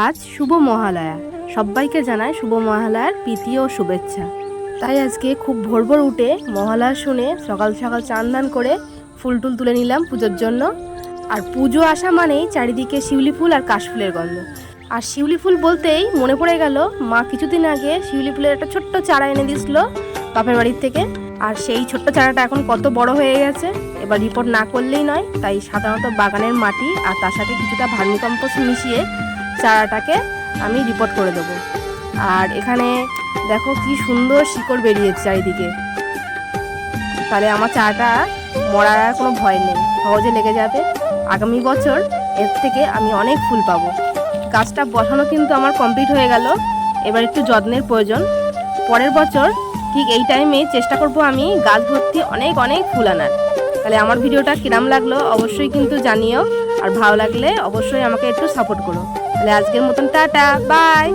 আজ শুভ মহালয়া। সবাইকে জানাই শুভ মহালয়ার প্রীতি ও শুভেচ্ছা। তাই আজকে খুব ভোর ভোর উঠে মহালয়া শুনে সকাল সকাল চান দান করে ফুল টুল তুলে নিলাম পুজোর জন্য। আর পুজো আসা মানেই চারিদিকে শিউলি ফুল আর কাশফুলের গন্ধ। আর শিউলি ফুল বলতেই মনে পড়ে গেল, মা কিছুদিন আগে শিউলি ফুলের একটা ছোট্ট চারা এনে দিয়েছিল বাপের বাড়ির থেকে। আর সেই ছোট্ট চারাটা এখন কত বড় হয়ে গেছে, এবার রিপোর্ট না করলেই নয়। তাই সাধারণত বাগানের মাটি আর তার সাথে কিছুটা ভার্মিকম্পোস্ট মিশিয়ে চারাটাকে আমি রিপোর্ট করে দেবো। আর এখানে দেখো কি সুন্দর শিকড় বেরিয়েছে চারিদিকে, তাহলে আমার চারাটা মরার আর কোনো ভয় নেই, সহজে লেগে যাবে। আগামী বছর এর থেকে আমি অনেক ফুল পাবো। গাছটা বসানো কিন্তু আমার কমপ্লিট হয়ে গেল, এবার একটু যত্নের প্রয়োজন। পরের বছর ঠিক এই টাইমে চেষ্টা করব আমি গাছ ভর্তি অনেক অনেক ফুল আনার। তাহলে আমার ভিডিওটা কিরাম লাগলো অবশ্যই কিন্তু জানিও, আর ভালো লাগলে অবশ্যই আমাকে একটু সাপোর্ট করো। তাহলে আজকের মতন টাটা, বাই।